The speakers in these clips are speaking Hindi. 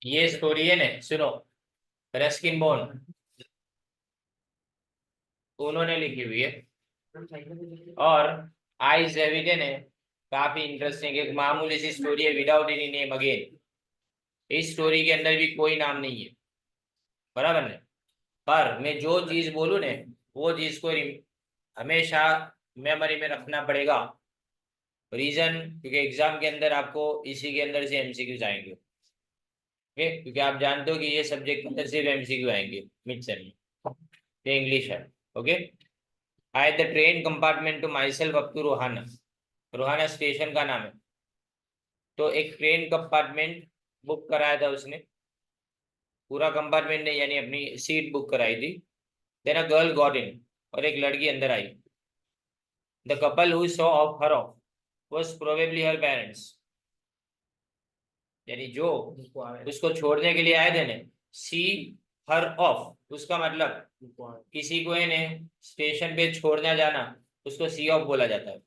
ये स्टोरी है ना, सुनो। रस्किन बॉन्ड उन्होंने लिखी हुई है। और आई जेविडे ने काफी इंटरेस्टिंग एक मामूली सी स्टोरी है, विदाउट एनी नेम अगेन। इस स्टोरी के अंदर भी कोई नाम नहीं है, बराबर ने। पर मैं जो चीज बोलूं ने, वो चीज को हमेशा मेमोरी में रखना पड़ेगा। रीजन, क्योंकि एग्जाम के अंदर आपको इसी के अंदर से एमसीक्यू आएंगे। ओके, क्योंकि आप जानते हो कि ये सब्जेक्ट के अंदर सिर्फ एमसीक्यू आएंगे मिड सेम में। ये इंग्लिश है। Okay. I the train compartment to myself up to Rohana. Rohana station का नाम है। तो एक ट्रेन कंपार्टमेंट बुक कराया था उसने, पूरा कंपार्टमेंट ने, यानी अपनी सीट बुक कराई थी। Then a girl got in, और एक लड़की अंदर आई। The couple who saw off her of was probably her parents, यानी जो उसको छोड़ने के लिए आए थे ने, सी हर ऑफ, उसका मतलब किसी को इन्हें स्टेशन पे छोड़ना जाना, उसको सी ऑफ बोला जाता है।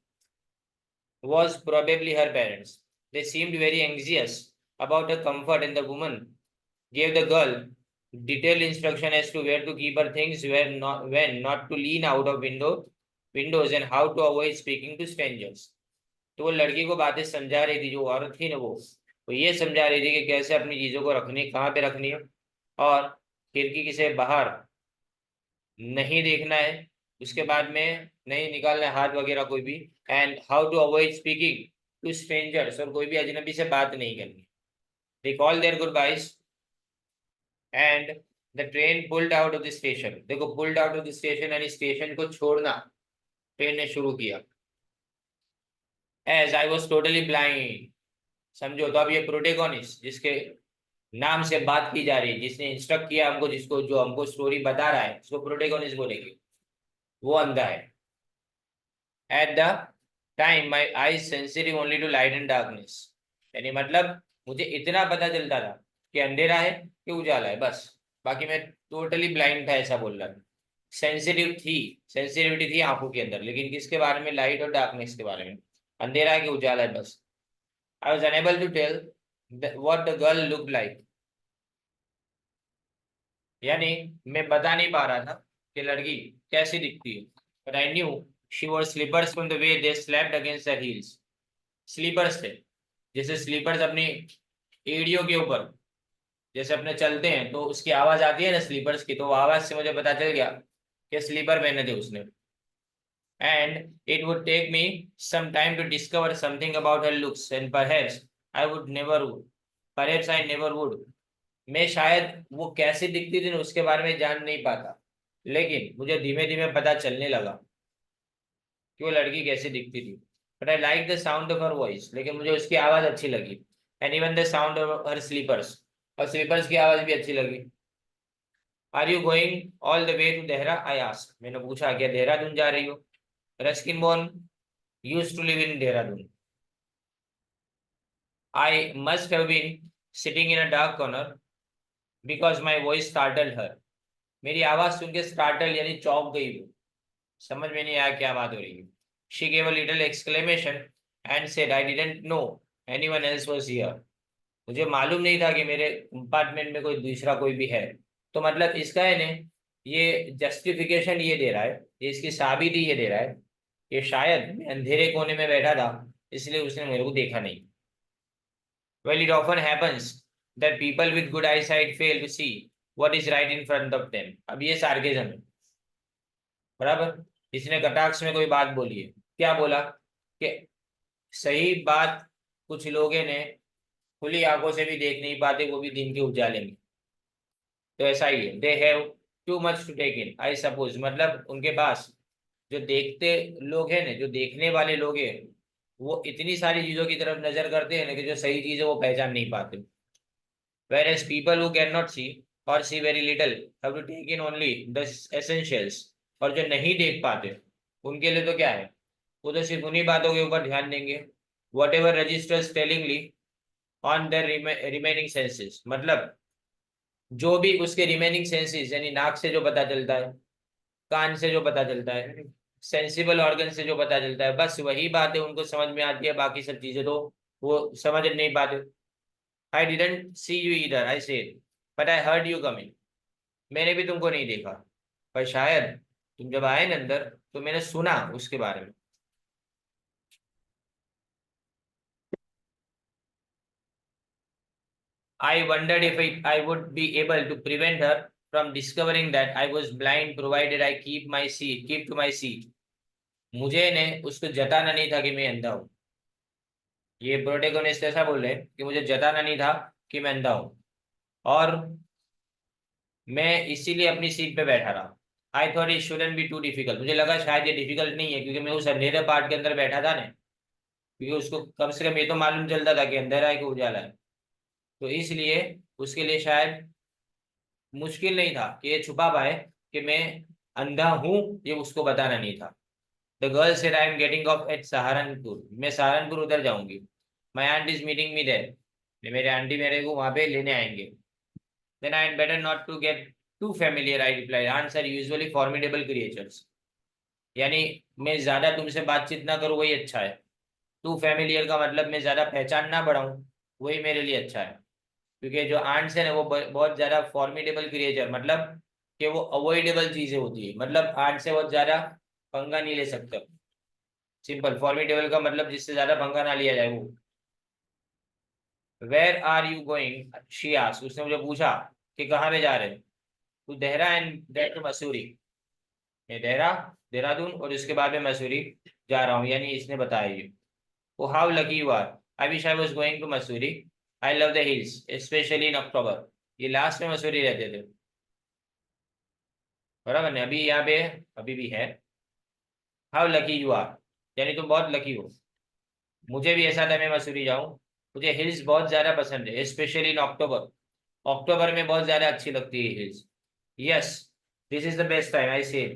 Was probably her parents. They seemed very anxious about her comfort, and the woman gave the girl detailed instruction as to where to keep her things, where not, when not to lean out of windows, and how to avoid speaking to strangers. तो वो लड़की को बातें समझा रही थी, जो औरत थी ना, वो ये समझा रही थी कि कैसे अपनी चीजों को रखनी, कहाँ पे रखनी है, और खिड़की की से बाहर नहीं देखना है, उसके बाद में नहीं निकालना है हाथ वगैरह कोई भी, and how to avoid speaking to strangers, और कोई भी अजनबी से बात नहीं करनी। They call their goodbyes and the train pulled out of the station. देखो, pulled out of the station यानी स्टेशन को छोड़ना ट्रेन ने शुरू किया। As I was totally blind, समझो। तो अब ये प्रोटेगोनिस्ट जिसके नाम से बात की जा रही है, जिसने इंस्ट्रक्ट किया हमको, जिसको जो हमको स्टोरी बता रहा है, उसको प्रोटेगोनिस्ट बोलेंगे। वो अंधा है। At the time my eye sensitive only to light and darkness, यानी मतलब मुझे इतना पता चलता था कि अंधेरा है कि उजाला है, बस। बाकी मैं टोटली ब्लाइंड था, ऐसा बोल रहा था। सेंसिटिव थी, सेंसिटिविटी थी आंखों के अंदर, लेकिन किसके बारे में? लाइट और डार्कनेस के बारे में। अंधेरा है कि उजाला है, बस। I was unable to tell what the girl looked like, यानी मैं बता नहीं पा रहा था कि लड़की कैसी दिखती है। But I knew she wore slippers from the way they slapped against the heels. Slippers थे, जैसे स्लीपर्स अपनी एड़ियों के ऊपर जैसे अपने चलते हैं तो उसकी आवाज आती है ना स्लीपर्स की, तो वो आवाज से मुझे पता चल गया कि स्लीपर पहने थे उसने। And it would take me some time to discover something about her looks, and perhaps I would never would, perhaps I never would, मैं शायद वो कैसी दिखती थी ना उसके बारे में जान नहीं पाता, लेकिन मुझे धीमे धीमे पता चलने लगा कि वो लड़की कैसी दिखती थी। But I like the sound of her voice, लेकिन मुझे उसकी आवाज अच्छी लगी। And even the sound of her slippers, और स्लीपर्स की आवाज भी अच्छी लगी। Are you going all the way to Dehra, I asked, मैंने पूछा क्या देहरादून जा रही हो? रस्किन बॉर्न used to live in Dehradun. I must have been sitting in a dark corner because my voice startled हर, मेरी आवाज सुन के स्टार्टल यानी चौंक गई वो, समझ में नहीं आया क्या बात हो रही है। She gave a little exclamation and said I didn't know anyone else was here, मुझे मालूम नहीं था कि मेरे कंपार्टमेंट में कोई दूसरा कोई भी है। तो मतलब इसका है ने, ये जस्टिफिकेशन ये दे रहा है, ये इसकी साबिती ये दे रहा है कि शायद मैं अंधेरे कोने में बैठा था, इसलिए उसने मेरे को देखा नहीं। Well, it often happens that people with good eyesight fail to see what is right in front of them. अब ये सार्केज्म है, बराबर। इसने कटाक्ष में कोई बात बोली है, क्या बोला कि सही बात कुछ लोग ने खुली आंखों से भी देख नहीं पाते, वो भी दिन के उजाले में। तो ऐसा ही है, they have too much to take in, I suppose, मतलब उनके पास जो देखते लोग हैं ना, जो देखने वाले लोग हैं, वो इतनी सारी चीजों की तरफ नजर करते हैं ना कि जो सही चीज है वो पहचान नहीं पाते। Whereas people who cannot see or see very little have to take in only the essentials, और जो नहीं देख पाते उनके लिए तो क्या है, वो तो सिर्फ उन्हीं बातों के ऊपर ध्यान देंगे। Whatever registers tellingly on the remaining senses, मतलब जो भी उसके रिमेनिंग सेंसेस, यानी नाक से जो पता चलता है, कान से जो पता चलता है, सेंसिबल ऑर्गन से जो पता चलता है, बस वही बातें उनको समझ में आती है, बाकी सब चीजें तो वो समझ नहीं पाते। I didn't see you either, I said, but I heard you coming. मैंने भी तुमको नहीं देखा, पर शायद तुम जब आए ना अंदर तो मैंने सुना उसके बारे में. I wondered if I would be able to prevent her from discovering that I was blind, provided I keep to my seat. मुझे ने उसको जताना नहीं था कि मैं अंधा हूँ. ये प्रोटेगोनिस्ट ऐसा बोल रहे हैं कि मुझे जताना नहीं था कि मैं अंधा हूँ, और मैं इसीलिए अपनी सीट पे बैठा रहा. I thought it shouldn't be too difficult. मुझे लगा शायद ये डिफिकल्ट नहीं है, क्योंकि मैं उस अंधेरे पार्ट के अंदर बैठा था ना, क्योंकि उसको कम से कम ये तो मालूम चलता था कि अंधेरा है कि उजाला है. तो इसलिए उसके लिए शायद मुश्किल नहीं था कि ये छुपा पाए कि मैं अंधा हूं, ये उसको बताना नहीं था. The girl said I am getting off at Saharanpur. मैं सहारनपुर उधर जाऊंगी. My aunt is meeting me there. मेरे आंटी मेरे को वहां पे लेने आएंगे. Then I better not to get too familiar, I reply. Aunts are usually formidable creatures. यानी मैं ज्यादा तुमसे बातचीत ना करूँ वही अच्छा है. टू फेमिलियर का मतलब मैं ज्यादा पहचान ना बढ़ाऊं, वही मेरे लिए अच्छा है. क्योंकि जो आंट्स है ना वो बहुत ज्यादा फॉर्मिडेबल क्रिएचर, मतलब कि वो अवॉइडेबल चीजें होती है. मतलब आंट से बहुत ज्यादा पंगा नहीं ले सकते. सिंपल. फॉर्मिडेबल का मतलब जिससे ज्यादा पंगा ना लिया जाए वो. Where are you going, she asked. उसने मुझे पूछा कि कहाँ पे जा रहे हैं. To Dehra and then to Mussoorie. मैं देहरा, देहरादून, और उसके बाद में मसूरी जा रहा हूँ, यानी इसने बताया ये. Oh how lucky you are. I wish I was going to Mussoorie. I love the hills especially in October. ये लास्ट में मसूरी रहते थे, बराबर ने. अभी यहाँ पे अभी भी है. हाउ लकी यू आर, यानी तुम बहुत लकी हो. मुझे भी ऐसा था मैं मसूरी जाऊं. मुझे हिल्स बहुत ज्यादा पसंद है, स्पेशली इन अक्टूबर. अक्टूबर में बहुत ज्यादा अच्छी लगती है hills. Yes, this is the best time, I say,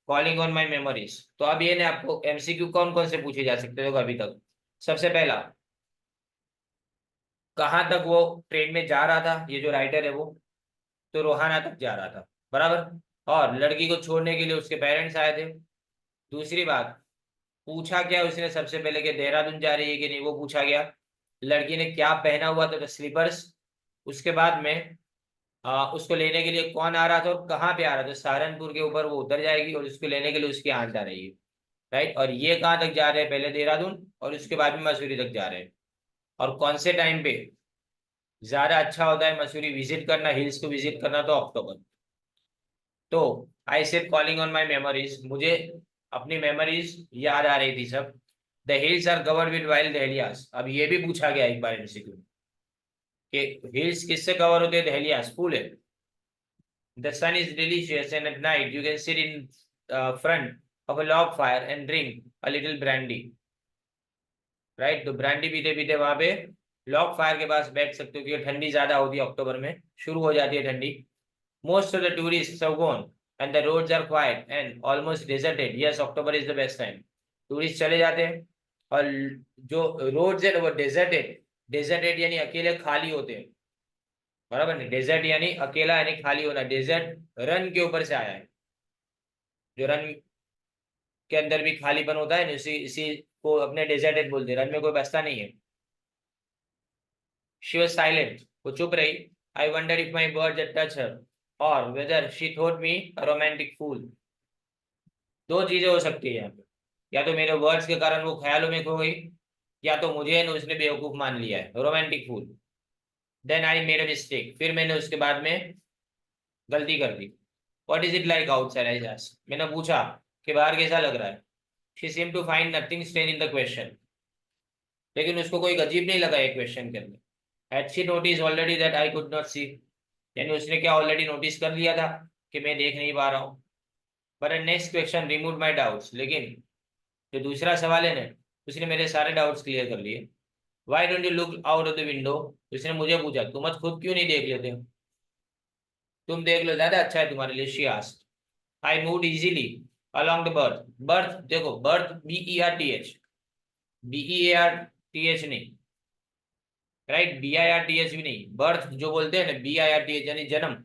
calling on my memories. तो अब ये ने आपको एमसीक्यू कौन कौन से पूछे जा सकते हो अभी तक. सबसे पहला, कहाँ तक वो ट्रेन में जा रहा था, ये जो राइटर है वो. तो रोहाना तक जा रहा था, बराबर. और लड़की को छोड़ने के लिए उसके पेरेंट्स आए थे. दूसरी बात, पूछा क्या उसने सबसे पहले कि देहरादून जा रही है कि नहीं, वो पूछा गया. लड़की ने क्या पहना हुआ था, तो स्लीपर्स. उसके बाद में उसको लेने के लिए कौन आ रहा था और कहाँ पे आ रहा था. सहारनपुर के ऊपर वो उतर जाएगी और उसको लेने के लिए उसकी आंट आ रही है. राइट. और ये कहाँ तक जा रहे हैं, पहले देहरादून और उसके बाद में मसूरी तक जा रहे हैं. और कौन से टाइम पे ज्यादा अच्छा होता है मसूरी विजिट करना, हिल्स को विजिट करना, तो अक्टूबर. तो I said calling on my memories. मुझे अपनी मेमोरीज याद आ रही थी सब. The hills are covered with wild dahlias. अब ये भी पूछा गया एक बार एमसीक्यू कि हिल्स किससे कवर होते हैं, दहलियास, फूल है. The sun is delicious and at night you can sit in front of a log fire and drink a little brandy. Right. तो ब्रांडी पीते पीते वहां पे लॉग फायर के पास बैठ सकते हो, क्योंकि ठंडी ज्यादा होती है अक्टूबर में, शुरू हो जाती है ठंडी. Most of the tourists have gone and the roads are quiet and almost deserted. Yes, October is the best time. Tourist चले जाते हैं और जो रोड्स है वो डेजर्टेड. डेजर्टेड यानी अकेले खाली होते हैं, बराबर नहीं. डेजर्ट यानी अकेला यानी खाली होना. डेजर्ट रन के ऊपर से आया है. जो रन के अंदर भी खालीपन होता है ना, इसी इसी को अपने डेजर्टेड बोलते हैं. रन में कोई बसता नहीं है. She was silent. वो चुप रही. I wonder if my words touch her or whether she thought me a romantic fool. दो चीजें हो सकती है यहाँ पे. या तो मेरे वर्ड्स के कारण वो ख्यालों में खो गई, या तो मुझे न उसने बेवकूफ मान लिया है, romantic fool. Then I made a mistake. फिर मैंने उसके बाद में गलती कर दी. What is it like outside, I asked. मैंने पूछा कि बाहर कैसा लग रहा है. She seem to find nothing strange in the question. लेकिन उसको कोई अजीब नहीं लगा ये क्वेश्चन के अंदर. Had she notice already that I could not see. यानी उसने क्या ऑलरेडी नोटिस कर लिया था कि मैं देख नहीं पा रहा हूँ. But next question remove my doubts. लेकिन जो दूसरा सवाल है ना, उसने मेरे सारे डाउट्स क्लियर कर लिए. Why don't you look out of the window. उसने मुझे पूछा तुम आज खुद क्यों नहीं देख लेते हो, तुम देख लो, ज्यादा अच्छा है तुम्हारे लिए. She asked. I moved easily along the birth. Birth देखो, बर्थ BERTH, BEARTH नहीं. राइट. BIRTH भी नहीं. बर्थ जो बोलते हैं ना, BIRTH यानी जन्म.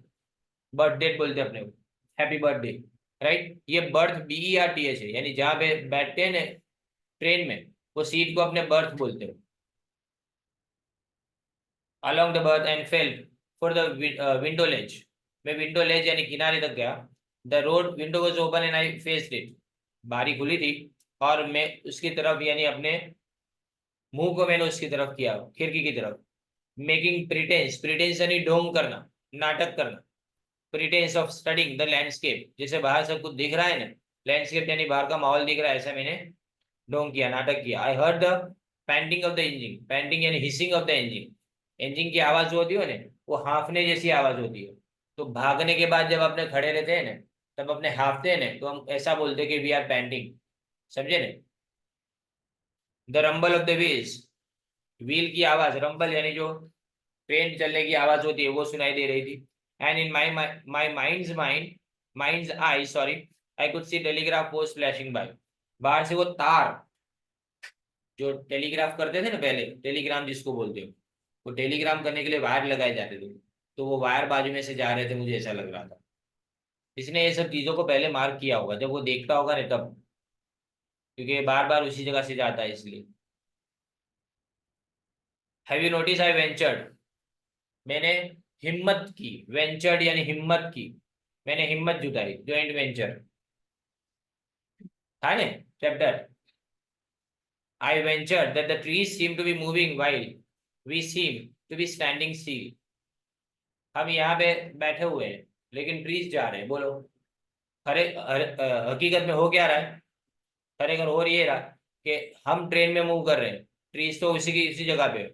बर्थ डेट बोलते हैं अपने को, हैप्पी बर्थडे. राइट. ये बर्थ BERTH है, यानी जहाँ पे बैठते हैं ना ट्रेन में, वो सीट को अपने बर्थ बोलते हैं. along the berth and fell for the window ledge. मैं विंडो लेज यानी किनारे तक गया. The road window was open and I faced it. बारी खुली थी और मैं उसकी तरफ यानी अपने मुंह को मैंने उसकी तरफ किया, खिड़की की तरफ. मेकिंग प्रिटेंस, प्रिटेंस यानी ढोंग करना, नाटक करना. Pretence of studying the landscape, जैसे बाहर सब कुछ दिख रहा है ना, लैंडस्केप यानी बाहर का माहौल दिख रहा है, ऐसा मैंने ढोंग किया, नाटक किया. I heard the panting of the engine, panting यानी hissing of the engine. Engine की आवाज जो होती है ना, वो हाफने जैसी आवाज होती है. तो भागने के बाद जब अपने खड़े रहते हैं ना, तब अपने हाफते हैं ना, तो हम ऐसा बोलते हैं कि वी आर पैंटिंग. समझे ना. The rumble of the wheels, wheel की आवाज, रंबल यानी जो ट्रेन चलने की आवाज होती है, वो सुनाई दे रही थी. And in my minds I, sorry, I could see telegraph post flashing by. बाहर से वो तार, जो टेलीग्राफ करते थे ना पहले, टेलीग्राम जिसको बोलते हो, वो टेलीग्राम करने के लिए वायर लगाए जाते थे, तो वो वायर बाजू में से जा रहे थे, मुझे ऐसा लग रहा था. इसने ये सब चीजों को पहले मार्क किया होगा, जब वो देखता होगा ना तब, क्योंकि बार बार उसी जगह से जाता है इसलिए. Have you notice I ventured, मैंने हिम्मत की. वेंचर्ड यानी हिम्मत की, मैंने हिम्मत जुटाई. जॉइंट वेंचर था ना chapter. I ventured that the trees seem to be moving while we seem to be standing still. हम यहाँ पे बैठे हुए हैं लेकिन ट्रीज जा रहे हैं. बोलो, हकीकत में हो क्या रहा है? खरेखर हो ये रहा कि हम ट्रेन में मूव कर रहे हैं, ट्रीज तो उसी की उसी जगह पे है.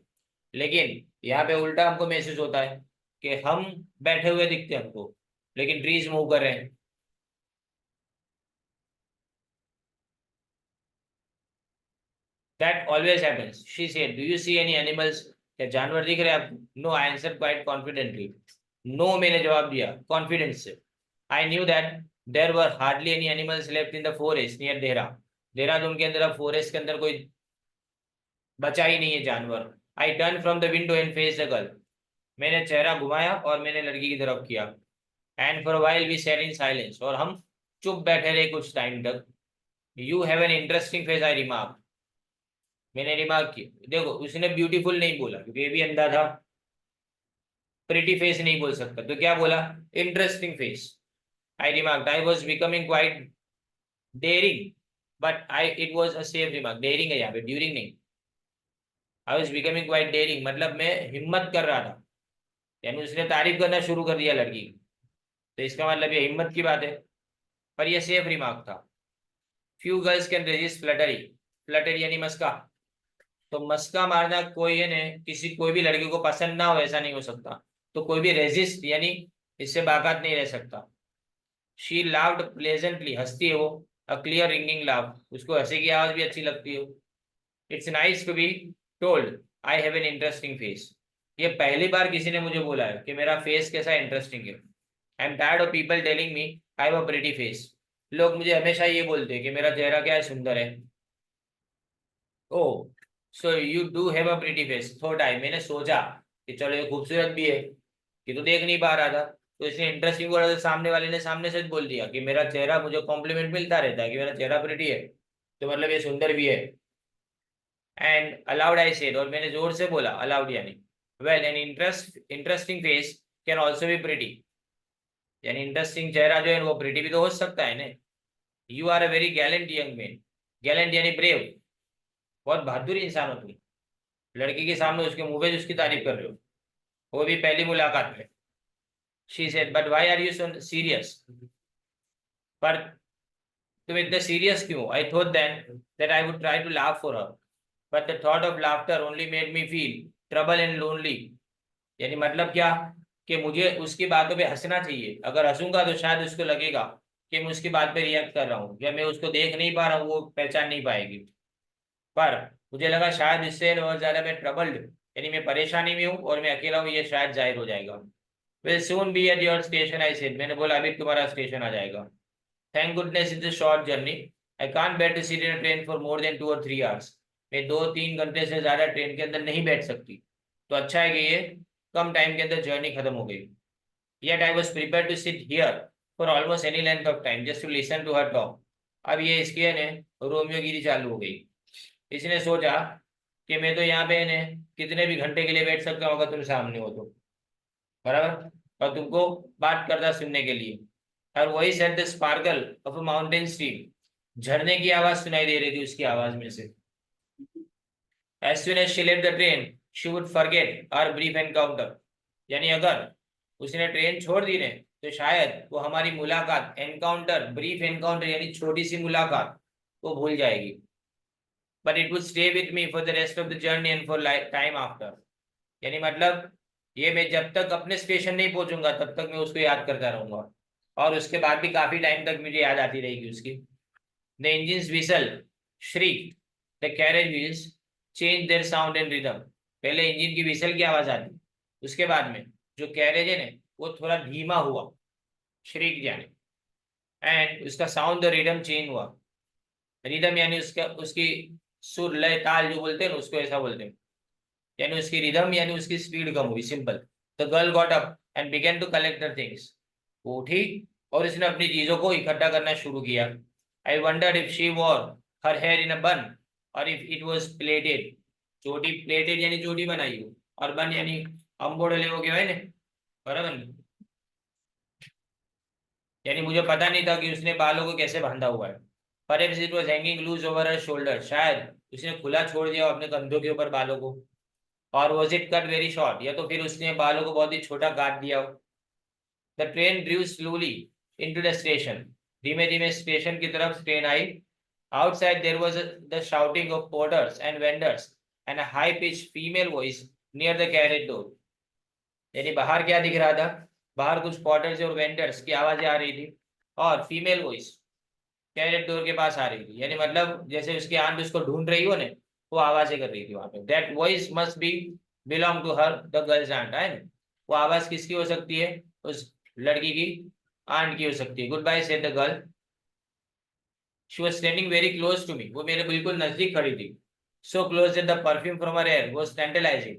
लेकिन यहाँ पे उल्टा हमको महसूस होता है कि हम बैठे हुए दिखते हैं हमको, लेकिन ट्रीज मूव कर रहे हैं. That always happens. She said, "Do you see any animals?" क्या जानवर दिख रहे हैं आपको? No, I answered quite confidently. No, मैंने जवाब दिया कॉन्फिडेंस से. I knew that there were hardly any animals left in the forest near Dehra. Dehradun के अंदर, अब फॉरेस्ट के अंदर कोई बचा ही नहीं है जानवर. I turned from the window and faced the girl. मैंने चेहरा घुमाया और मैंने लड़की की तरफ किया. And for a while we sat in silence. और हम चुप बैठे रहे कुछ टाइम तक. You have an interesting face, I remarked. मैंने रिमार्क की. देखो, उसने ब्यूटीफुल नहीं बोला क्योंकि ये भी अंधा था. प्रिटी फेस नहीं बोल सकता, तो क्या बोला? Interesting face. I remark I was becoming quite daring, but I it was a safe remark. Daring है यहाँ पे, ड्यूरिंग नहीं. I was becoming quite daring मतलब मैं हिम्मत कर रहा था, यानी उसने तारीफ करना शुरू कर दिया लड़की की, तो इसका मतलब ये हिम्मत की बात है. पर यह सेफ रिमार्क था. Few girls can resist flattery. Flattery यानी मस्का. तो मस्का मारना कोई है ने किसी, कोई भी लड़की को पसंद ना हो ऐसा नहीं हो सकता. तो कोई भी रेजिस्ट यानी इससे बाकात नहीं रह सकता. शी लाव्ड प्लेजेंटली, हंसती है वो. अ क्लियर रिंगिंग लाव, उसको हंसी की आवाज भी अच्छी लगती है. It's nice to be told I have an interesting face. ये पहली बार किसी ने मुझे बोला है कि मेरा फेस कैसा इंटरेस्टिंग है. I am tired of people telling me I have a pretty face. लोग मुझे हमेशा ये बोलते हैं कि मेरा चेहरा क्या है, सुंदर है. Oh, so you do have a pretty face. Thought I, मैंने सोचा कि चलो ये खूबसूरत भी है, कि तो देख नहीं पा रहा था, तो इसने इंटरेस्टिंग बोला, तो सामने वाले ने सामने से बोल दिया कि मेरा चेहरा, मुझे कॉम्प्लीमेंट मिलता रहता है कि मेरा चेहरा प्रीटी है, तो मतलब ये सुंदर भी है. एंड अलाउड आई सेड, और मैंने जोर से बोला अलाउड यानी, well N interesting face can also be pretty. यानी इंटरेस्टिंग चेहरा जो है वो प्रीटी भी तो हो सकता है ना. You are a very gallant young man. Gallant यानी ब्रेव, बहुत बहादुर इंसान हो तुम. लड़की के सामने उसके मुंह पे उसकी तारीफ कर रहे हो, वो भी पहली मुलाकात में. She said, but why are you so serious. पर तुम इतने सीरियस क्यों? I thought then that I would try to laugh for her, but the thought of laughter only made me feel trouble and lonely. यानी मतलब क्या, कि मुझे उसकी बातों पे हंसना चाहिए. अगर हंसूंगा तो शायद उसको लगेगा कि मैं उसकी बात पे रिएक्ट कर रहा हूँ, या मैं उसको देख नहीं पा रहा हूँ, वो पहचान नहीं पाएगी. पर मुझे लगा शायद इससे बहुत ज्यादा मैं ट्रबल्ड, यानी मैं परेशानी में हूँ और मैं अकेला हूँ, ये शायद जाहिर हो जाएगा. Will soon be at your station I said. मैंने बोला अभी तुम्हारा स्टेशन आ जाएगा. Thank goodness it's a short journey. I can't bear to sit in a train for more than 2 or 3 hours. मैं 2-3 घंटे से ज्यादा ट्रेन के अंदर नहीं बैठ सकती. तो अच्छा है कि ये कम टाइम के अंदर जर्नी खत्म हो गई. Yet I was prepare to sit here for almost any length of time just to listen to her talk. अब ये इसकी है रोमियोगिरी चालू हो गई. इसने सोचा कि मैं तो यहाँ पे ने कितने भी घंटे के लिए बैठ सकता हूँ अगर तुम सामने हो तो, बराबर, और तुमको बात करता सुनने के लिए। और वही set the sparkle of a mountain stream, झरने की आवाज सुनाई दे रही थी उसकी आवाज में से। As soon as she left the train, she would forget our brief encounter. यानी अगर उसने ट्रेन छोड़ दी ने तो शायद वो हमारी मुलाकात, एनकाउंटर, ब्रीफ एनकाउंटर यानी छोटी सी मुलाकात को भूल जाएगी। But it would stay with me for the rest of the journey and for time after. यानी मतलब ये मैं जब तक अपने स्टेशन नहीं पहुंचूंगा तब तक मैं उसको याद करता रहूंगा, और उसके बाद भी काफी टाइम तक मुझे याद आती रहेगी उसकी। The engines whistle, shriek, the carriage wheels change their sound and rhythm. पहले इंजन की विसल की आवाज आती, उसके बाद में जो कैरेज है ना वो थोड़ा धीमा हुआ, श्रीक यानी, एंड उसका साउंड रिदम चेंज हुआ। रिदम यानी उसका उसकी सुर लय ताल जो बोलते हैं ना उसको ऐसा बोलते हैं, यानी उसकी रिदम यानी उसकी स्पीड कम हुई, simple. The girl got up and began to collect her things. वो उठी और उसने अपनी चीजों को इकट्ठा करना शुरू किया। I wondered if she wore her hair in a bun or if it was plaited. चोटी, प्लेटेड यानी चोटी बनाई हो, और बन यानी अंबोड़ले हो गया है ना, बराबर नहीं? यानी मुझे पता नहीं था कि उसने बालों को कैसे बांधा हुआ है। Perhaps it was hanging loose over her shoulder. शायद उसने खुला छोड़ दिया अपने कंधों के ऊपर बालों को। और was it cut very short, या तो फिर उसने बालों को बहुत ही छोटा काट दिया हो। The train drew slowly into the station. धीमे धीमे स्टेशन की तरफ ट्रेन आई। Outside there was the shouting of porters and vendors and a high pitch female voice near the carriage door. यानी बाहर क्या दिख रहा था? बाहर कुछ पोर्टर्स और वेंडर्स की आवाजें आ रही थी, और फीमेल वॉइस कैरेज डोर के पास आ रही थी। यानी मतलब जैसे उसकी आंट उसको ढूंढ रही हो ने, वो आवाजें कर रही थी वहां पे। That voice must be belong to her, the girl's aunt, है ना? वो आवाज किसकी हो सकती है? उस लड़की की आंट की हो सकती है। Goodbye said the girl. She was standing very close to me. वो मेरे बिल्कुल नजदीक खड़ी थी। So close that the perfume from her hair was tantalizing.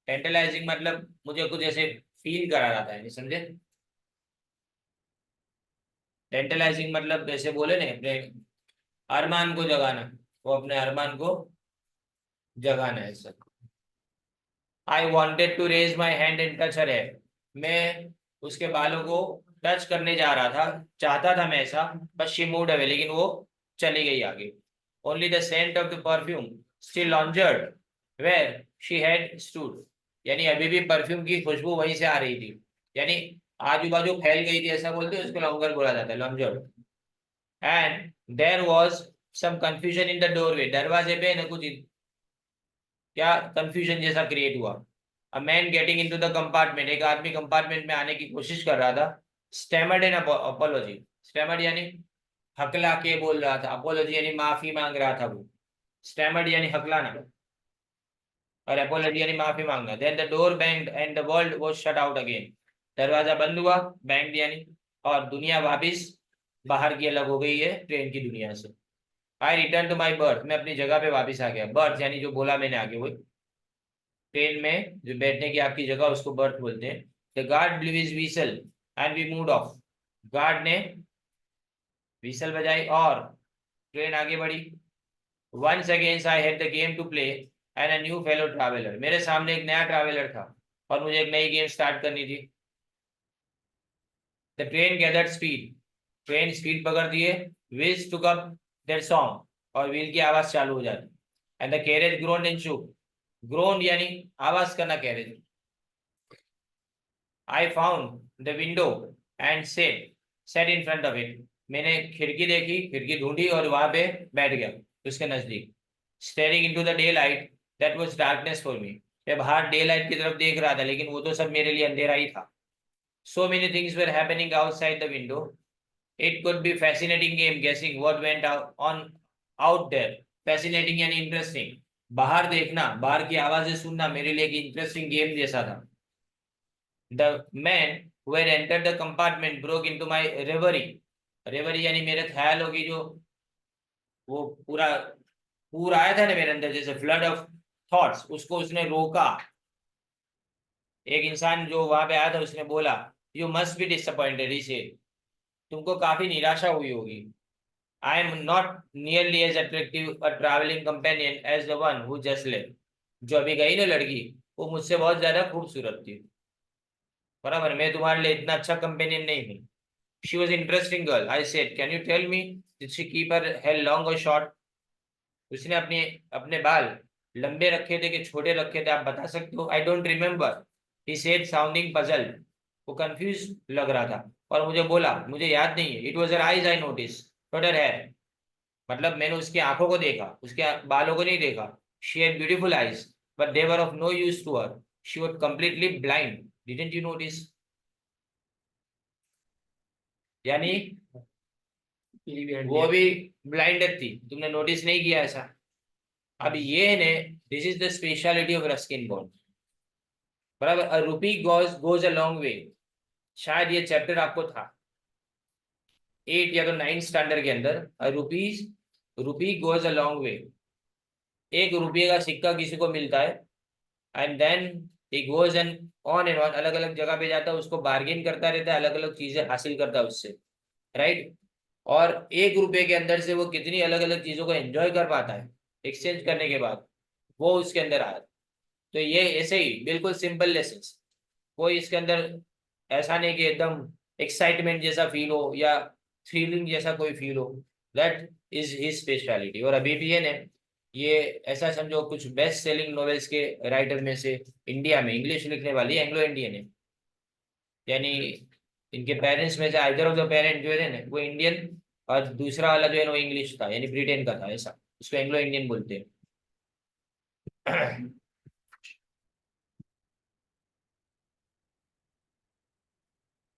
Tantalizing मतलब मुझे कुछ ऐसे फील करा रहा था, समझे? टेंटलाइजिंग मतलब जैसे बोले ना अपने अरमान को जगाना, वो अपने अरमान को जगाना है sir. I wanted to raise my hand and touch her hair. मैं उसके बालों को टच करने जा रहा था, चाहता था मैं ऐसा, बट शी मूव्ड अवे, लेकिन वो चली गई आगे। Only the scent of the perfume still lingered where she had stood. यानी अभी भी परफ्यूम की खुशबू वहीं से आ रही थी, यानी आजू बाजू फैल गई थी, ऐसा बोलते हैं उसको, लॉन्गर बोला जाता है, lingered. And there was some confusion in the doorway. दरवाजे पे न कुछ क्या कंफ्यूजन जैसा क्रिएट हुआ। A man getting into the compartment, एक आदमी कंपार्टमेंट में आने की कोशिश कर रहा था। स्टेमर्ड एन अपोलॉजी। स्टेमर्ड यानी हकला के बोल रहा था, अपोलॉजी यानी माफी मांग रहा था वो। स्टेमर्ड यानी हकलाना, और अपोलॉजी यानी माफी मांगना। Then the door banged and the world was shut out again. दरवाजा बंद हुआ, बैंग्ड यानी, और दुनिया वापिस बाहर की अलग हो गई है ट्रेन की दुनिया से। आई रिटर्न टू माई बर्थ। मैं अपनी जगह पे वापिस आ गया। बर्थ यानी जो बोला मैंने आगे, वही ट्रेन में जो बैठने की आपकी जगह उसको बर्थ बोलते हैं। The guard blew his whistle and we moved off. Guard ने व्हीसल बजाई और ट्रेन आगे बढ़ी। Once again I had the game to play and a new fellow traveller. मेरे सामने एक नया ट्रैवलर था और मुझे एक नई गेम स्टार्ट करनी थी। The train gathered speed. Train speed पकड़ती है। Wheels took up there song. और व्हील की आवाज चालू हो जाती। And the carriage ग्रोन्ड and shook. Grown यानी आवाज करना, carriage. I found the window and set in front of it. मैंने खिड़की देखी, खिड़की ढूंढी और वहां पे बैठ गया उसके नजदीक। Steering into the day light that was darkness for me. मैं बाहर डे लाइट की तरफ देख रहा था, लेकिन वो तो सब मेरे लिए अंधेरा ही था। So many things were happening outside the window. It could be fascinating game guessing what went on out there. Fascinating यानी इंटरेस्टिंग। बाहर देखना, बाहर की आवाजें सुनना मेरे लिए एक इंटरेस्टिंग गेम जैसा था। The man who had entered the compartment broke into my reverie. Reverie यानी मेरे ख्यालों की जो वो पूरा पूरा आया था ना मेरे अंदर, जैसे फ्लड ऑफ थॉट्स, उसको उसने रोका। एक इंसान जो वहां पे आया था उसने बोला, यू मस्ट बी डिसअपॉइंटेड, इसे तुमको काफी निराशा हुई होगी। I am not nearly as attractive a travelling companion as the one who just left. जो अभी गई ना लड़की, वो मुझसे बहुत ज्यादा खूबसूरत थी, बराबर, मैं तुम्हारे लिए इतना अच्छा कंपेनियन नहीं हूँ। She was interesting girl, I said can you tell me did she keep her hair long or short? उसने अपने अपने बाल लंबे रखे थे कि छोटे रखे थे, आप बता सकते हो? I don't remember, he said sounding puzzle. वो कंफ्यूज लग रहा था और मुझे बोला मुझे याद नहीं है। It was her eyes I notice, not her hair. मतलब मैंने उसकी आंखों को देखा, उसके बालों को नहीं देखा। She had beautiful eyes but they were of no use to her. She was completely blind, didn't you notice? यानी वो भी ब्लाइंडेड थी, तुमने नोटिस नहीं किया ऐसा? अब ये ने, this is the speciality of Ruskin bond, बराबर। अ रूपी गोज अ लॉन्ग वे, शायद ये चैप्टर आपको था 8 या तो 9 स्टैंडर्ड के अंदर। A rupees rupee goes a long way, एक रुपये का सिक्का किसी को मिलता है, and then he goes and on, अलग अलग जगह पे जाता है, उसको बार्गेन करता रहता है, अलग अलग चीजें हासिल करता है उससे, राइट। और 1 रुपये के अंदर से वो कितनी अलग अलग चीजों को एंजॉय कर पाता है एक्सचेंज करने के बाद, वो उसके अंदर आया। तो ये ऐसे ही बिल्कुल सिंपल लेसन, कोई इसके अंदर ऐसा नहीं कि एकदम एक्साइटमेंट जैसा फील हो या थ्रिलिंग जैसा कोई फील हो। That is his speciality. और अभी भी है ना, ये ऐसा समझो कुछ बेस्ट सेलिंग नॉवेल्स के राइटर में से इंडिया में इंग्लिश लिखने वाली एंग्लो इंडियन है। यानी इनके पेरेंट्स में से आइदर ऑफ द पेरेंट जो है ना वो इंडियन, और दूसरा वाला जो है ना वो इंग्लिश था, यानी ब्रिटेन का था, ऐसा उसको एंग्लो इंडियन बोलते हैं।